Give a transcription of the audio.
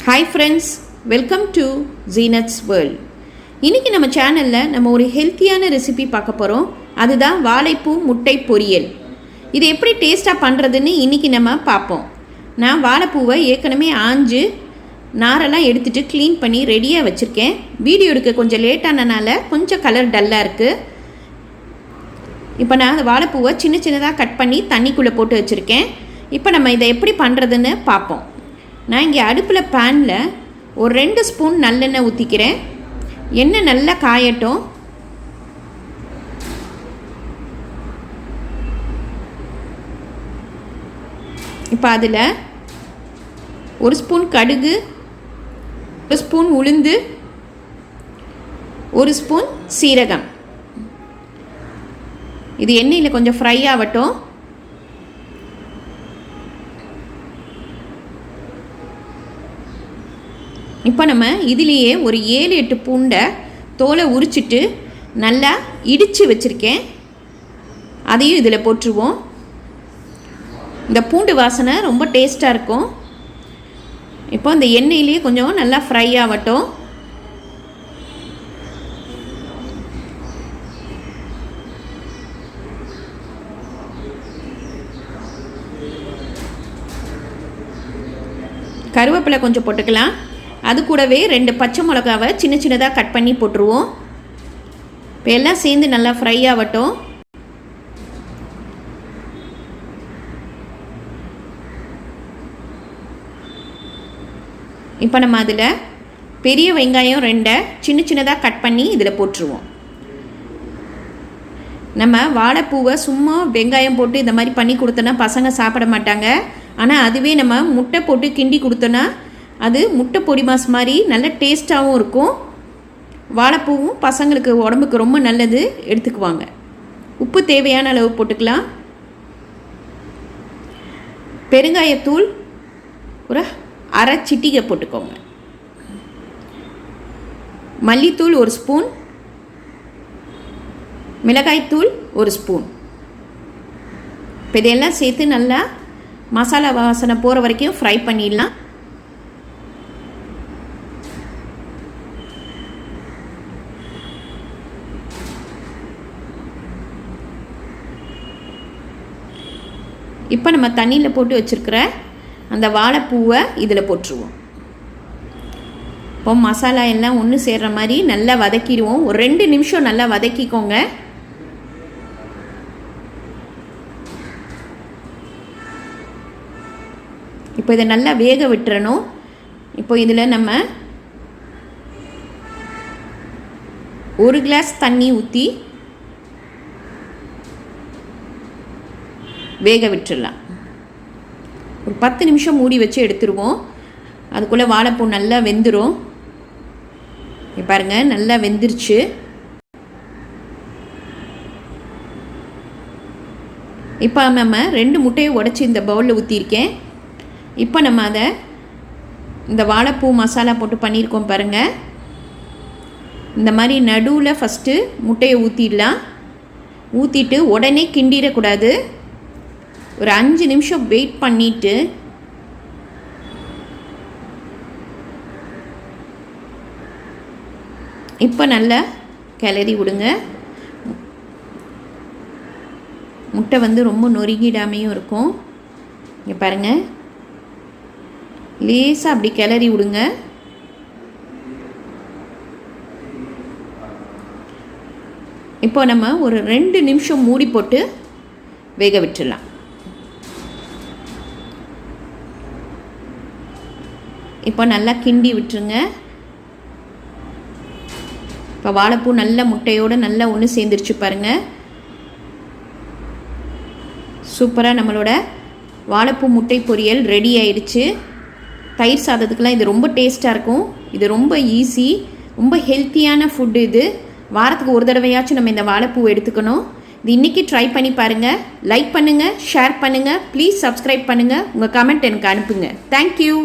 Hi friends, welcome to Zeenath'sworld. இன்னைக்கு நம்ம சேனல்ல நம்ம ஒரு ஹெல்த்தியான ரெசிபி பார்க்க போறோம். அதுதான் வாழைப்பூ முட்டை பொரியல். இது எப்படி டேஸ்டா பண்றதுன்னு இன்னைக்கு நம்ம பார்ப்போம். நான் வாழைப்பூவை ஏற்கனவே ஆஞ்சு நாரெல்லாம் எடுத்துட்டு க்ளீன் பண்ணி ரெடியா வச்சிருக்கேன். வீடியோ எடுக்க கொஞ்சம் லேட் ஆனனால கொஞ்சம் கலர் டல்லா இருக்கு. இப்போ நான் அந்த வாழைப்பூவை சின்ன சின்னதாக கட் பண்ணி தண்ணிக்குள்ளே போட்டு வச்சுருக்கேன். இப்போ நம்ம இதை எப்படி பண்ணுறதுன்னு பார்ப்போம். நான் இங்கே அடுப்பில் பேனில் ஒரு 2 ஸ்பூன் நல்லெண்ணெய் ஊற்றிக்கிறேன். எண்ணெய் நல்லா காயட்டும். இப்போ அதில் 1 ஸ்பூன் கடுகு, 1 ஸ்பூன் உளுந்து, 1 ஸ்பூன் சீரகம். இது எண்ணெயில் கொஞ்சம் ஃப்ரை ஆகட்டும். இப்போ நம்ம இதிலேயே ஒரு 7-8 பூண்டை தோலை உரிச்சிட்டு நல்லா இடித்து வச்சுருக்கேன். அதையும் இதில் போட்டுருவோம். இந்த பூண்டு வாசனை ரொம்ப டேஸ்ட்டாக இருக்கும். இப்போ இந்த எண்ணெயிலேயே கொஞ்சம் நல்லா ஃப்ரை ஆகட்டும். கருவேப்பிலை கொஞ்சம் போட்டுக்கலாம். அது கூடவே 2 பச்சை மிளகாவை சின்ன சின்னதாக கட் பண்ணி போட்டுருவோம். இப்போ எல்லாம் சேர்ந்து நல்லா ஃப்ரை ஆகட்டும். இப்போ நம்ம அதில் பெரிய வெங்காயம் 2 சின்ன சின்னதாக கட் பண்ணி இதில் போட்டுருவோம். நம்ம வாழைப்பூவை சும்மா வெங்காயம் போட்டு இந்த மாதிரி பண்ணி கொடுத்தோன்னா பசங்க சாப்பிட மாட்டாங்க. ஆனால் அதுவே நம்ம முட்டை போட்டு கிண்டி கொடுத்தோன்னா அது முட்டை பொடிமாஸ் மாதிரி நல்ல டேஸ்ட்டாகவும் இருக்கும். வாழைப்பூவும் பசங்களுக்கு உடம்புக்கு ரொம்ப நல்லது, எடுத்துக்குவாங்க. உப்பு தேவையான அளவு போட்டுக்கலாம். பெருங்காயத்தூள் ஒரு அரை சிட்டிகை போட்டுக்கோங்க. மல்லித்தூள் 1 ஸ்பூன், மிளகாய்த்தூள் 1 ஸ்பூன். இப்போ இதெல்லாம் சேர்த்து நல்லா மசாலா வாசனை போகிற வரைக்கும் ஃப்ரை பண்ணிடலாம். இப்போ நம்ம தண்ணியில் போட்டு வச்சுருக்கிற அந்த வாழைப்பூவை இதில் போட்டுருவோம். இப்போ மசாலா எல்லாம் ஒன்று சேர்கிற மாதிரி நல்லா வதக்கிடுவோம். ஒரு 2 நிமிஷம் நல்லா வதக்கிக்கோங்க. இப்போ இதை நல்லா வேக விட்டுறணும். இப்போ இதில் நம்ம 1 கிளாஸ் தண்ணி ஊற்றி வேக விட்டுடலாம். ஒரு 10 நிமிஷம் மூடி வச்சு எடுத்துருவோம். அதுக்குள்ளே வாழைப்பூ நல்லா வெந்துடும். பாருங்கள், நல்லா வெந்துருச்சு. இப்போ நம்ம 2 முட்டையை உடச்சி இந்த பவுலில் ஊற்றிருக்கேன். இப்போ நம்ம அதை இந்த வாழைப்பூ மசாலா போட்டு பண்ணியிருக்கோம் பாருங்கள். இந்த மாதிரி நடுவில் ஃபஸ்ட்டு முட்டையை ஊற்றிடலாம். ஊற்றிட்டு உடனே கிண்டிடக்கூடாது. ஒரு 5 நிமிஷம் வெயிட் பண்ணிவிட்டு இப்போ நல்லா கிளறி விடுங்க. முட்டை வந்து ரொம்ப நொறுங்கிடாமையும் இருக்கும். இங்கே பாருங்கள், லேசாக அப்படி கிளறி விடுங்க. இப்போ நம்ம ஒரு 2 நிமிஷம் மூடி போட்டு வேக விட்டுடலாம். இப்போ நல்லா கிண்டி விட்டுருங்க. இப்போ வாழைப்பூ நல்ல முட்டையோடு நல்லா ஒன்று சேர்ந்துருச்சு பாருங்கள். சூப்பராக நம்மளோட வாழைப்பூ முட்டை பொரியல் ரெடி ஆயிடுச்சு. தயிர் சாதத்துக்கெலாம் இது ரொம்ப டேஸ்ட்டாக இருக்கும். இது ரொம்ப ஈஸி, ரொம்ப ஹெல்த்தியான ஃபுட்டு. இது வாரத்துக்கு ஒரு தடவையாச்சும் நம்ம இந்த வாழைப்பூ எடுத்துக்கணும். இது இன்றைக்கி ட்ரை பண்ணி பாருங்கள். லைக் பண்ணுங்கள், ஷேர் பண்ணுங்கள், ப்ளீஸ் சப்ஸ்கிரைப் பண்ணுங்கள். உங்கள் கமெண்ட் எனக்கு அனுப்புங்க. தேங்க்யூ.